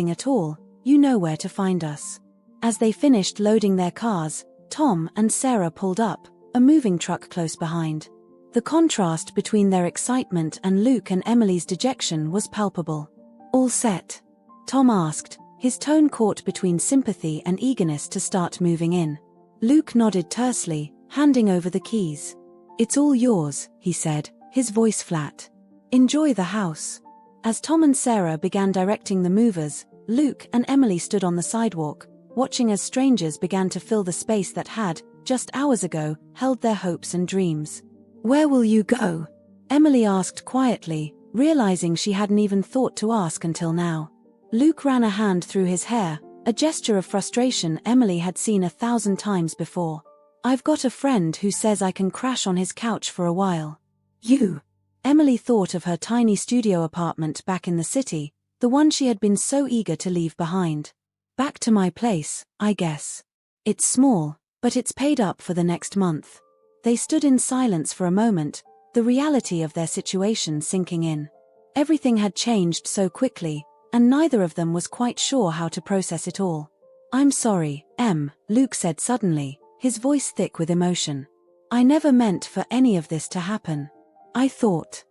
at all, you know where to find us." As they finished loading their cars, Tom and Sarah pulled up, a moving truck close behind. The contrast between their excitement and Luke and Emily's dejection was palpable. "All set?" Tom asked, his tone caught between sympathy and eagerness to start moving in. Luke nodded tersely, handing over the keys. "It's all yours," he said, his voice flat. "Enjoy the house." As Tom and Sarah began directing the movers, Luke and Emily stood on the sidewalk, watching as strangers began to fill the space that had, just hours ago, held their hopes and dreams. "Where will you go?" Emily asked quietly, realizing she hadn't even thought to ask until now. Luke ran a hand through his hair, a gesture of frustration Emily had seen 1,000 times before. "I've got a friend who says I can crash on his couch for a while." "You?" Emily thought of her tiny studio apartment back in the city, the one she had been so eager to leave behind. "Back to my place, I guess. It's small, but it's paid up for the next month." They stood in silence for a moment, the reality of their situation sinking in. Everything had changed so quickly, and neither of them was quite sure how to process it all. "I'm sorry, Em," Luke said suddenly, his voice thick with emotion. "I never meant for any of this to happen. I thought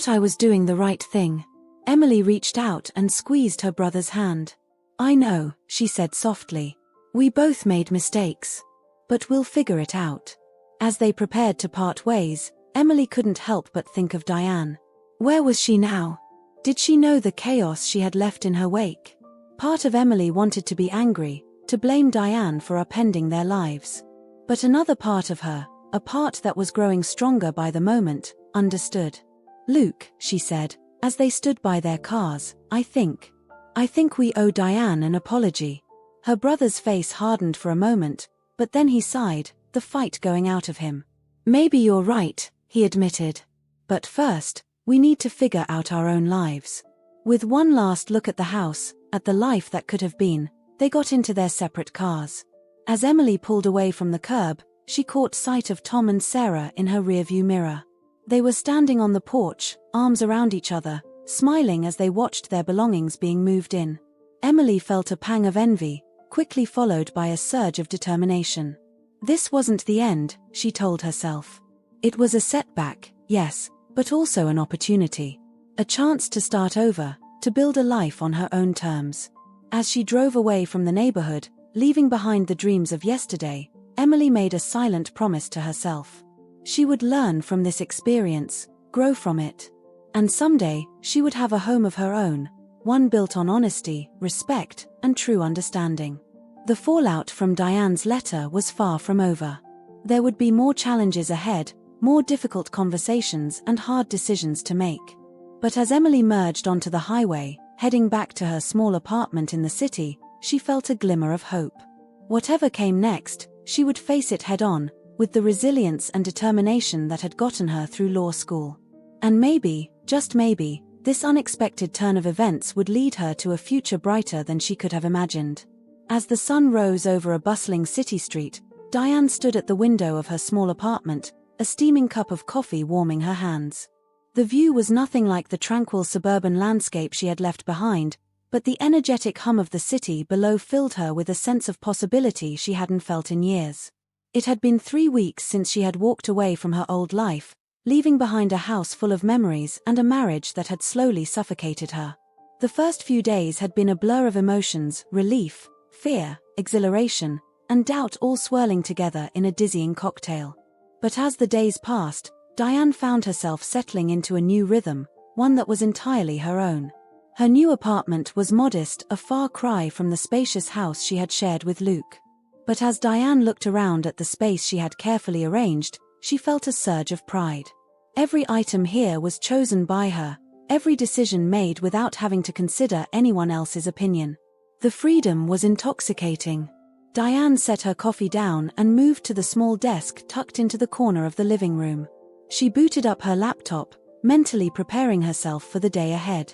I was doing the right thing." Emily reached out and squeezed her brother's hand. "I know," she said softly. "We both made mistakes. But we'll figure it out." As they prepared to part ways, Emily couldn't help but think of Diane. Where was she now? Did she know the chaos she had left in her wake? Part of Emily wanted to be angry, to blame Diane for upending their lives. But another part of her, a part that was growing stronger by the moment, understood. "Luke," she said, as they stood by their cars, I think we owe Diane an apology." Her brother's face hardened for a moment, but then he sighed, the fight going out of him. "Maybe you're right," he admitted. "But first, we need to figure out our own lives." With one last look at the house, at the life that could have been, they got into their separate cars. As Emily pulled away from the curb, she caught sight of Tom and Sarah in her rearview mirror. They were standing on the porch, arms around each other, smiling as they watched their belongings being moved in. Emily felt a pang of envy, quickly followed by a surge of determination. This wasn't the end, she told herself. It was a setback, yes, but also an opportunity. A chance to start over, to build a life on her own terms. As she drove away from the neighborhood, leaving behind the dreams of yesterday, Emily made a silent promise to herself. She would learn from this experience, grow from it. And someday, she would have a home of her own, one built on honesty, respect, and true understanding. The fallout from Diane's letter was far from over. There would be more challenges ahead, more difficult conversations and hard decisions to make. But as Emily merged onto the highway, heading back to her small apartment in the city, she felt a glimmer of hope. Whatever came next, she would face it head-on, with the resilience and determination that had gotten her through law school. And maybe, just maybe, this unexpected turn of events would lead her to a future brighter than she could have imagined. As the sun rose over a bustling city street, Diane stood at the window of her small apartment, a steaming cup of coffee warming her hands. The view was nothing like the tranquil suburban landscape she had left behind, but the energetic hum of the city below filled her with a sense of possibility she hadn't felt in years. It had been 3 weeks since she had walked away from her old life, leaving behind a house full of memories and a marriage that had slowly suffocated her. The first few days had been a blur of emotions, relief, fear, exhilaration, and doubt all swirling together in a dizzying cocktail. But as the days passed, Diane found herself settling into a new rhythm, one that was entirely her own. Her new apartment was modest, a far cry from the spacious house she had shared with Luke. But as Diane looked around at the space she had carefully arranged, she felt a surge of pride. Every item here was chosen by her, every decision made without having to consider anyone else's opinion. The freedom was intoxicating. Diane set her coffee down and moved to the small desk tucked into the corner of the living room. She booted up her laptop, mentally preparing herself for the day ahead.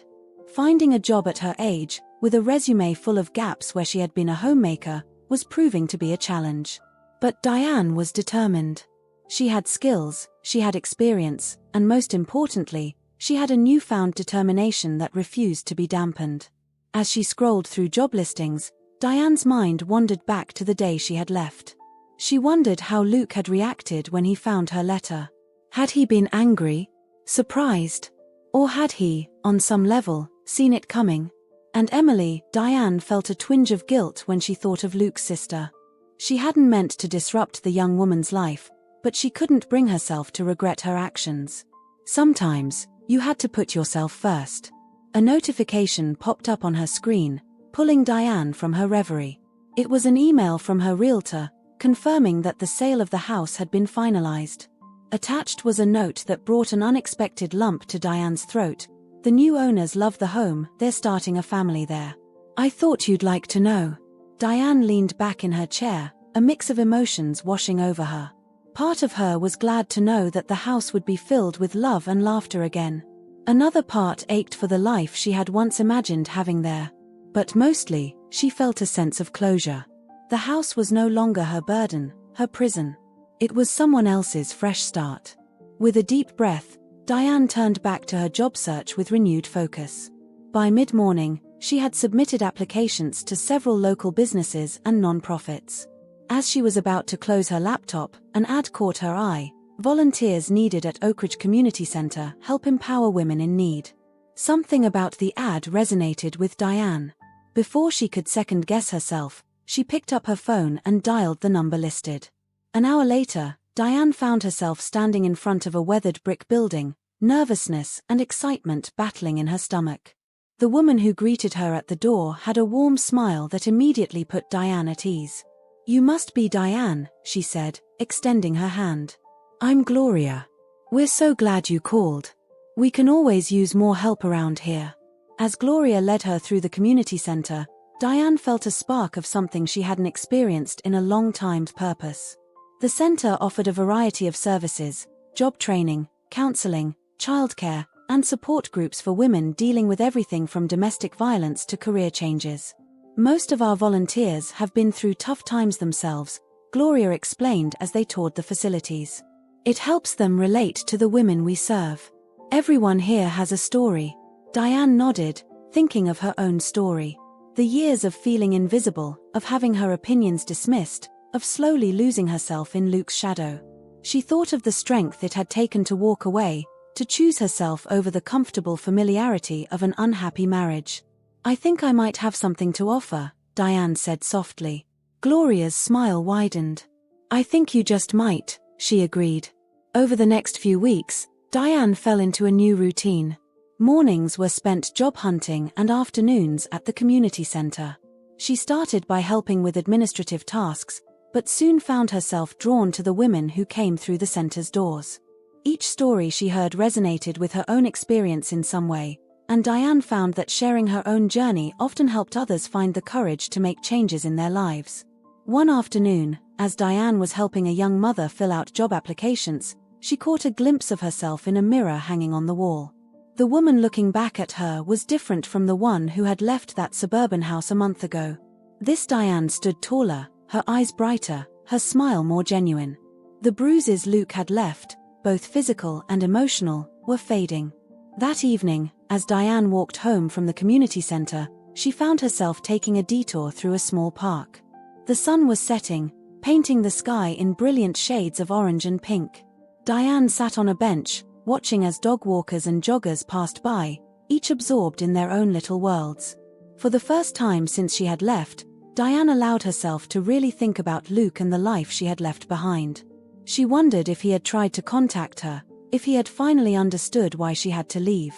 Finding a job at her age, with a resume full of gaps where she had been a homemaker, was proving to be a challenge. But Diane was determined. She had skills, she had experience, and most importantly, she had a newfound determination that refused to be dampened. As she scrolled through job listings, Diane's mind wandered back to the day she had left. She wondered how Luke had reacted when he found her letter. Had he been angry? Surprised? Or had he, on some level, seen it coming? And Emily, Diane felt a twinge of guilt when she thought of Luke's sister. She hadn't meant to disrupt the young woman's life, but she couldn't bring herself to regret her actions. Sometimes, you had to put yourself first. A notification popped up on her screen, pulling Diane from her reverie. It was an email from her realtor, confirming that the sale of the house had been finalized. Attached was a note that brought an unexpected lump to Diane's throat. The new owners love the home, they're starting a family there. I thought you'd like to know. Diane leaned back in her chair, a mix of emotions washing over her. Part of her was glad to know that the house would be filled with love and laughter again. Another part ached for the life she had once imagined having there. But mostly, she felt a sense of closure. The house was no longer her burden, her prison. It was someone else's fresh start. With a deep breath, Diane turned back to her job search with renewed focus. By mid-morning, she had submitted applications to several local businesses and non-profits. As she was about to close her laptop, an ad caught her eye. Volunteers needed at Oakridge Community Center help empower women in need. Something about the ad resonated with Diane. Before she could second-guess herself, she picked up her phone and dialed the number listed. An hour later, Diane found herself standing in front of a weathered brick building, nervousness and excitement battling in her stomach. The woman who greeted her at the door had a warm smile that immediately put Diane at ease. "You must be Diane," she said, extending her hand. "I'm Gloria. We're so glad you called. We can always use more help around here." As Gloria led her through the community center, Diane felt a spark of something she hadn't experienced in a long time: purpose. The center offered a variety of services: job training, counseling, childcare, and support groups for women dealing with everything from domestic violence to career changes. "Most of our volunteers have been through tough times themselves," Gloria explained as they toured the facilities. "It helps them relate to the women we serve. Everyone here has a story." Diane nodded, thinking of her own story. The years of feeling invisible, of having her opinions dismissed, of slowly losing herself in Luke's shadow. She thought of the strength it had taken to walk away, to choose herself over the comfortable familiarity of an unhappy marriage. "I think I might have something to offer," Diane said softly. Gloria's smile widened. "I think you just might," she agreed. Over the next few weeks, Diane fell into a new routine. Mornings were spent job hunting and afternoons at the community center. She started by helping with administrative tasks, but soon found herself drawn to the women who came through the center's doors. Each story she heard resonated with her own experience in some way, and Diane found that sharing her own journey often helped others find the courage to make changes in their lives. One afternoon, as Diane was helping a young mother fill out job applications, she caught a glimpse of herself in a mirror hanging on the wall. The woman looking back at her was different from the one who had left that suburban house a month ago. This Diane stood taller, her eyes brighter, her smile more genuine. The bruises Luke had left, both physical and emotional, were fading. That evening, as Diane walked home from the community center, she found herself taking a detour through a small park. The sun was setting, painting the sky in brilliant shades of orange and pink. Diane sat on a bench, watching as dog walkers and joggers passed by, each absorbed in their own little worlds. For the first time since she had left, Diane allowed herself to really think about Luke and the life she had left behind. She wondered if he had tried to contact her, if he had finally understood why she had to leave.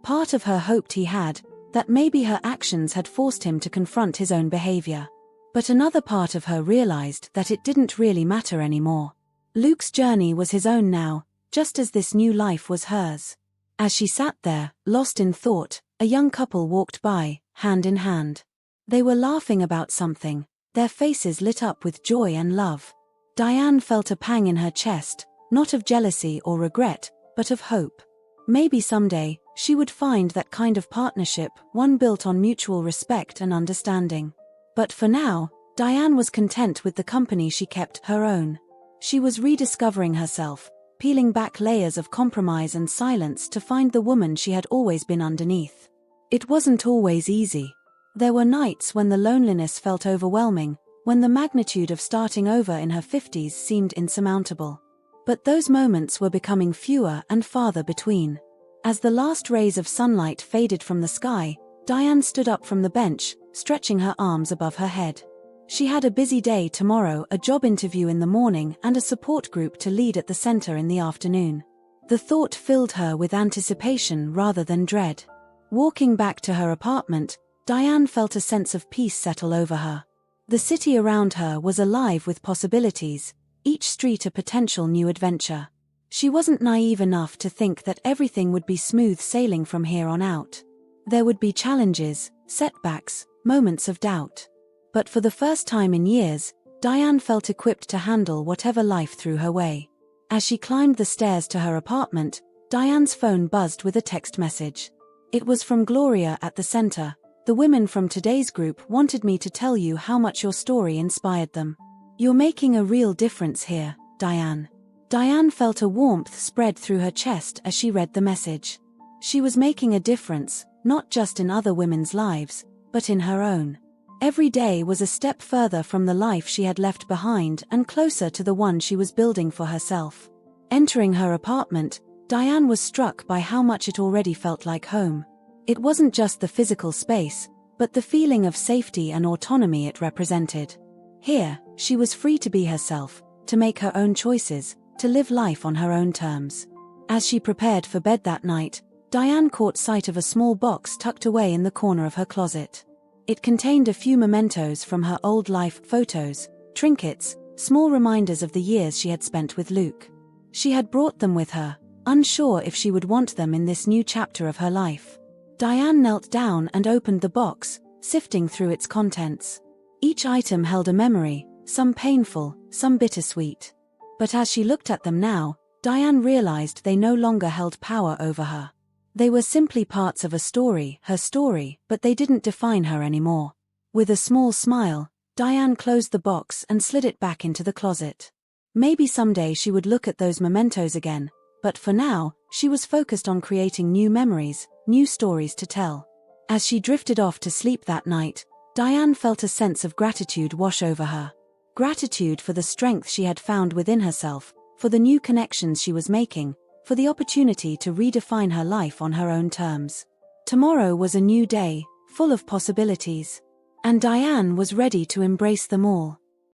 Part of her hoped he had, that maybe her actions had forced him to confront his own behavior. But another part of her realized that it didn't really matter anymore. Luke's journey was his own now, just as this new life was hers. As she sat there, lost in thought, a young couple walked by, hand in hand. They were laughing about something, their faces lit up with joy and love. Diane felt a pang in her chest, not of jealousy or regret, but of hope. Maybe someday, she would find that kind of partnership, one built on mutual respect and understanding. But for now, Diane was content with the company she kept, her own. She was rediscovering herself, peeling back layers of compromise and silence to find the woman she had always been underneath. It wasn't always easy. There were nights when the loneliness felt overwhelming, when the magnitude of starting over in her 50s seemed insurmountable. But those moments were becoming fewer and farther between. As the last rays of sunlight faded from the sky, Diane stood up from the bench, stretching her arms above her head. She had a busy day tomorrow, a job interview in the morning and a support group to lead at the center in the afternoon. The thought filled her with anticipation rather than dread. Walking back to her apartment, Diane felt a sense of peace settle over her. The city around her was alive with possibilities, each street a potential new adventure. She wasn't naive enough to think that everything would be smooth sailing from here on out. There would be challenges, setbacks, moments of doubt. But for the first time in years, Diane felt equipped to handle whatever life threw her way. As she climbed the stairs to her apartment, Diane's phone buzzed with a text message. It was from Gloria at the center. The women from today's group wanted me to tell you how much your story inspired them. You're making a real difference here, Diane. Diane felt a warmth spread through her chest as she read the message. She was making a difference, not just in other women's lives, but in her own. Every day was a step further from the life she had left behind and closer to the one she was building for herself. Entering her apartment, Diane was struck by how much it already felt like home. It wasn't just the physical space, but the feeling of safety and autonomy it represented. Here, she was free to be herself, to make her own choices, to live life on her own terms. As she prepared for bed that night, Diane caught sight of a small box tucked away in the corner of her closet. It contained a few mementos from her old life, photos, trinkets, small reminders of the years she had spent with Luke. She had brought them with her, unsure if she would want them in this new chapter of her life. Diane knelt down and opened the box, sifting through its contents. Each item held a memory, some painful, some bittersweet. But as she looked at them now, Diane realized they no longer held power over her. They were simply parts of a story, her story, but they didn't define her anymore. With a small smile, Diane closed the box and slid it back into the closet. Maybe someday she would look at those mementos again, but for now, she was focused on creating new memories, new stories to tell. As she drifted off to sleep that night, Diane felt a sense of gratitude wash over her. Gratitude for the strength she had found within herself, for the new connections she was making, for the opportunity to redefine her life on her own terms. Tomorrow was a new day, full of possibilities. And Diane was ready to embrace them all.